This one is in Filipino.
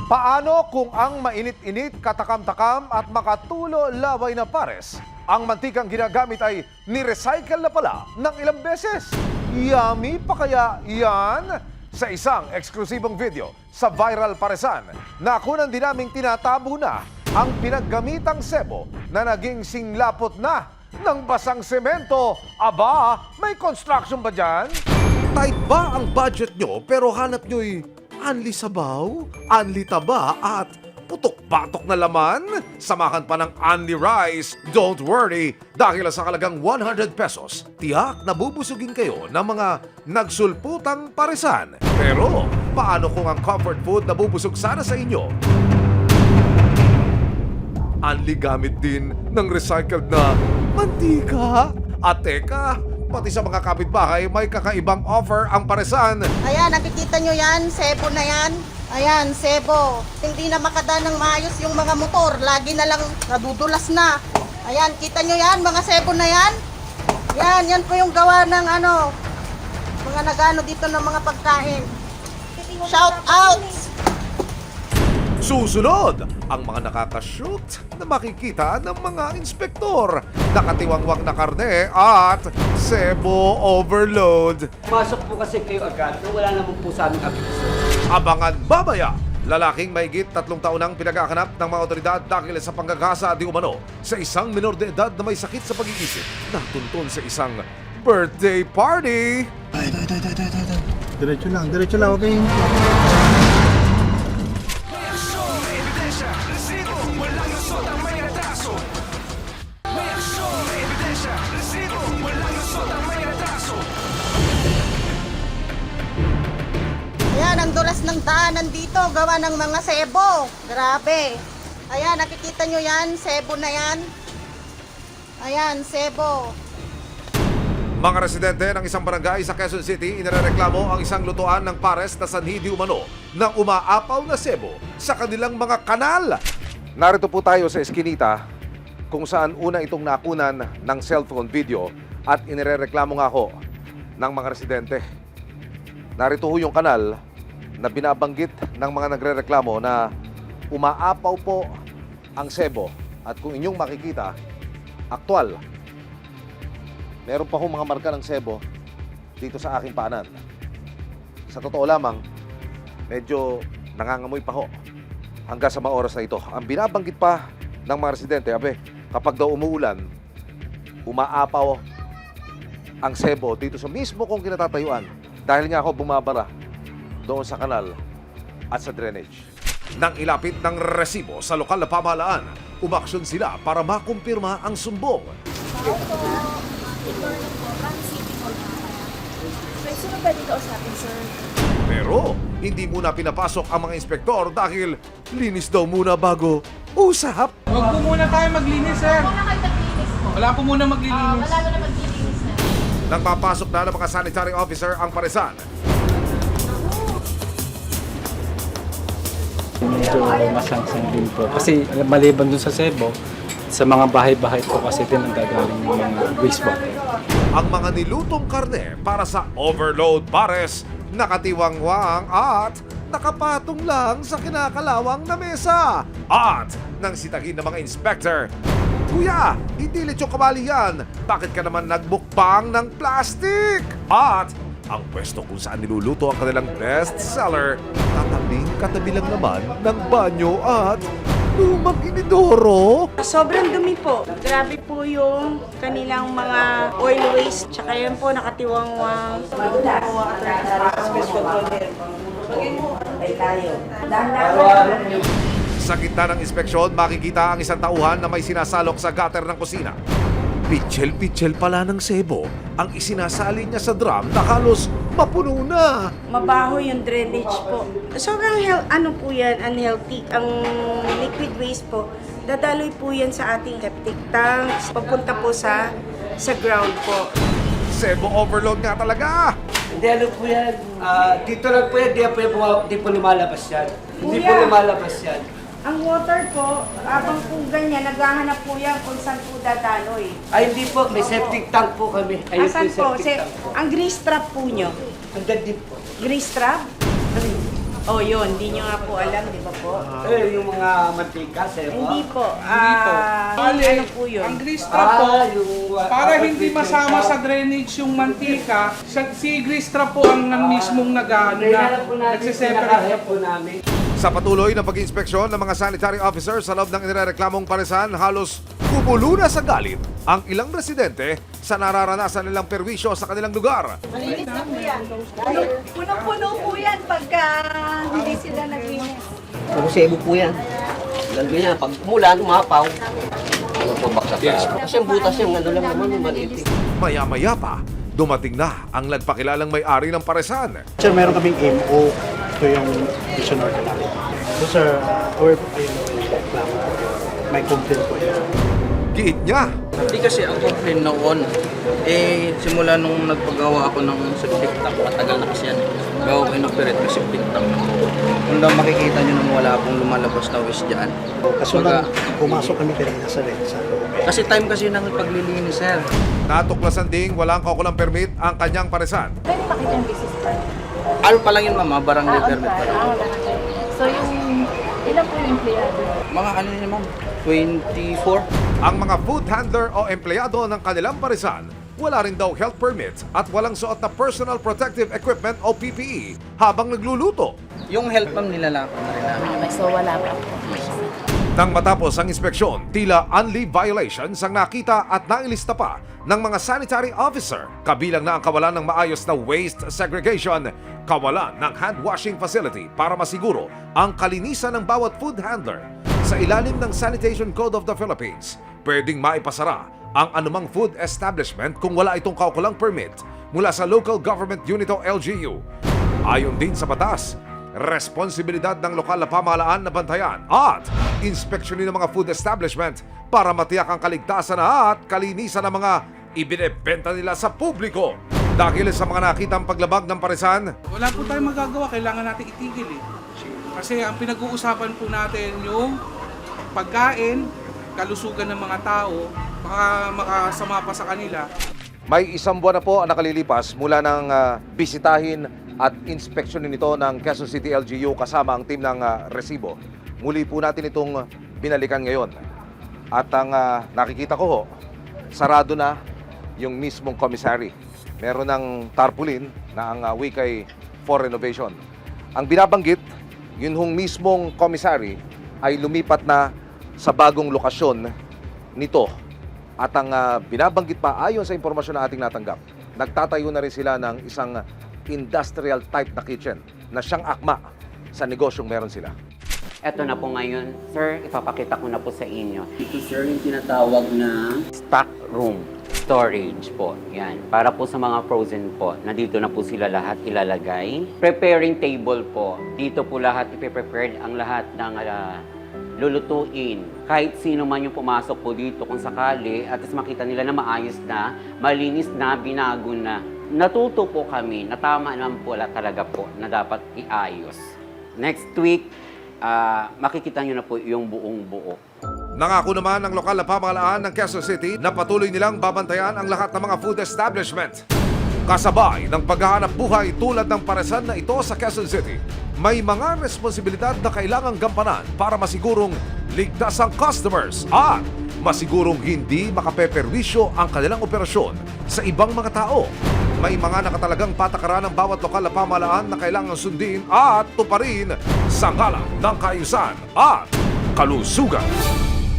Paano kung ang mainit-init, katakam-takam at makatulo laway na pares, ang mantikang ginagamit ay ni-recycle na pala ng ilang beses? Yummy pa kaya yan? Sa isang eksklusibong video sa Viral Paresan, nakunan din naming tinatabo na ang pinaggamitang sebo na naging singlapot na ng basang semento. Aba, may construction ba dyan? Tight ba ang budget nyo pero hanap nyo'y anli sabaw, anli taba at putok-batok na laman? Samahan pa ng Anli Rice. Don't worry, dahil sa halagang 100 pesos, tiyak na bubusugin kayo ng mga nagsulputang paresan. Pero, paano kung ang comfort food na bubusog sana sa inyo? Anli gamit din ng recycled na mantika. At teka, pati sa mga kapitbahay may kakaibang offer ang paresan. Ayan, nakikita nyo yan, sebo na yan. Ayan, sebo. Hindi na makadaan ng maayos yung mga motor. Lagi na lang nadudulas na. Ayan, kita nyo yan, mga sebo na yan. Yan po yung gawa ng mga nagano dito ng mga pagkain. Shout out! Susunod, ang mga nakakashoot na makikita ng mga inspektor. Nakatiwangwang na karne at sebo overload. Pasok po kasi kayo agad, pero wala naman po sa aming abiso. Abangan babaya. Lalaking mahigit 3 taon nang pinaghahanap ng mga otoridad dahil sa panggagasa di umano sa isang minor de edad na may sakit sa pag-iisip na tuntun sa isang birthday party. Diretso lang, okay. Ayan, ang dulas ng daanan dito, gawa ng mga sebo. Grabe. Ayan, nakikita nyo yan, sebo na yan. Ayan, sebo. Mga residente ng isang barangay sa Quezon City inirereklamo ang isang lutuan ng pares na sanhi di umano ng umaapaw na sebo sa kanilang mga kanal. Narito po tayo sa eskinita kung saan una itong nakunan ng cellphone video at inirereklamo nga ho ng mga residente. Narito ho yung kanal na binabanggit ng mga nagrereklamo na umaapaw po ang sebo at kung inyong makikita, aktwal. Meron pa hong mga marka ng sebo dito sa aking paanan. Sa totoo lamang, medyo nangangamoy pa ho hanggang sa mga oras na ito. Ang binabanggit pa ng mga residente, kapag daw umuulan, umaapaw ang sebo dito sa mismo kong kinatatayuan dahil nga ako bumabara doon sa kanal at sa drainage. Nang ilapit ng resibo sa lokal na pamahalaan, umaksyon sila para makumpirma ang sumbong. Pwede ba pwede kausapin, sir? Pero hindi muna pinapasok ang mga inspektor dahil linis daw muna bago usap. Huwag po muna tayo maglinis, sir. Wala kayo maglinis po. Wala po muna maglilinis. Wala na maglilinis na. Nang papasok na ng mga sanitary officer ang paresan. Medyo masangsang din po. Kasi maliban dun sa sebo, sa mga bahay-bahay po kasi din ang gagaling ng mga wastewater. Ang mga nilutong karne para sa overload pares, nakatiwangwang at nakapatong lang sa kinakalawang na mesa. At nang sitagin ng mga inspector, Kuya, hindi lechong kamali yan. Bakit ka naman nagbukbang ng plastic? At ang pwesto kung saan niluluto ang kanilang best seller, katabi lang naman ng banyo at lumang inidoro. Sobrang dumi po. Grabe po yung kanilang mga oil waste. Tsaka yun po nakatiwangwang. Sa gitna ng inspeksyon, makikita ang isang tauhan na may sinasalok sa gutter ng kusina. Pitchel-pitchel pala ng sebo ang isinasali niya sa drum na halos mapuno na. Mabaho yung drainage po. Sobrang ano po yan, unhealthy. Ang liquid waste po, dadaloy po yan sa ating septic tanks. Papunta po sa ground po. Sebo overload nga talaga. Hindi, ano po yan? Dito lang po yan, di po lumalabas yan. Hindi po Kuya. lumalabas yan. Ang water po, abang po ganyan, naghahanap po yan kung saan po dadaloy. Ay, hindi po. May septic tank po kami. Ayun Asan po po? yung septic tank po. Ang grease trap po nyo. Hanggang din po. Grease trap? Ano yun? Oh, yun. Hindi nyo nga po alam, di ba po? Yung mga mantika, sebo. Hindi po. Bale, Ano po yun? ang grease trap po, yung para hindi masama sa drainage yung mantika, si grease trap po ang mismong nagsiseparate. po namin. Sa patuloy na pag-inspeksyon ng mga sanitary officers sa loob ng inireklamong paresan, halos kumulo na sa galit ang ilang residente sa nararanasan nilang perwisyo sa kanilang lugar. Malinis na po yan. Punong-puno po yan pagka hindi sila naglinis. Puro sebo po yan. Lalo yan, pag umulan, umapaw. Magpabaksak sa... Kasi ang butas yung ano lang naman, yung maliit. Maya-maya pa, dumating na ang nagpakilalang may-ari ng paresan. Sir, meron kaming MO. Ito yung vision order namin. So sir, or ayun, may complaint po yun. Giit niya, Hindi kasi ang complaint noon, simula nung nagpagawa ako ng septic tank, matagal na kasi yan. Gawa ko inoperate yung septic tank. Kung lang makikita nyo nang wala akong lumalabas na waste dyan. Kaso lang, pumasok kami kanina sa red sa loob. Kasi time kasi nang paglilinis, sir. natuklasan ding walang kaukulang permit ang kanyang paresan. Pwede makita yung business card? Ano pa lang yun, mama, barangay permit pa lang. So yung, ilan po yung empleyado? Mga ano yun, ma'am? 24? Ang mga food handler o empleyado ng kanilang paresan, wala rin daw health permit at walang suot na personal protective equipment o PPE habang nagluluto. Yung health, ma'am, nilalako na rin namin. So wala pa. Nang matapos ang inspeksyon, tila unleavened violations ang nakita at nailista pa ng mga sanitary officer. Kabilang na ang kawalan ng maayos na waste segregation, kawalan ng hand washing facility para masiguro ang kalinisan ng bawat food handler. Sa ilalim ng Sanitation Code of the Philippines, pwedeng maipasara ang anumang food establishment kung wala itong kaukulang permit mula sa Local Government Unit o LGU. Ayon din sa batas, responsibilidad ng lokal na pamahalaan na bantayan at inspeksyonin ng mga food establishment para matiyak ang kaligtasan at kalinisan ng mga ibinebenta nila sa publiko. Dahil sa mga nakitang paglabag ng paresan, Wala po tayong magagawa, kailangan natin itigil eh. Kasi ang pinag-uusapan po natin yung pagkain, kalusugan ng mga tao, baka makasama pa sa kanila. may isang buwan na po ang nakalilipas mula ng bisitahin at inspeksyonin nito ng Quezon City LGU kasama ang team ng Resibo. Muli po natin itong binalikan ngayon. At ang nakikita ko ho, sarado na yung mismong commissary. Meron ng tarpaulin na ang wikay for renovation. Ang binabanggit, yun hong mismong commissary ay lumipat na sa bagong lokasyon nito. At ang binabanggit pa ayon sa impormasyon na ating natanggap, nagtatayo na rin sila ng isang industrial type na kitchen na siyang akma sa negosyong meron sila. Eto na po ngayon, sir, ipapakita ko na po sa inyo. Ito, sir, yung tinatawag na stock room storage po. Yan. Para po sa mga frozen po, nandito na po sila lahat ilalagay. Preparing table po. Dito po lahat ipe-prepared ang lahat ng lulutuin. Kahit sino man yung pumasok po dito kung sakali at makita nila na maayos na, malinis na, binago na. Natuto po kami na tama naman po talaga po na dapat iayos. Next week, makikita nyo na po yung buong buo. Nangako naman ng lokal na pamahalaan ng Quezon City na patuloy nilang babantayan ang lahat ng mga food establishment. Kasabay ng paghahanap buhay tulad ng paresan na ito sa Quezon City, may mga responsibilidad na kailangang gampanan para masigurong ligtas ang customers at masigurong hindi makapeperwisyo ang kanilang operasyon sa ibang mga tao. May mga nakatalagang patakaran ng bawat lokal na pamahalaan na kailangang sundin at tuparin sa ngalan ng kaayusan at kalusugan.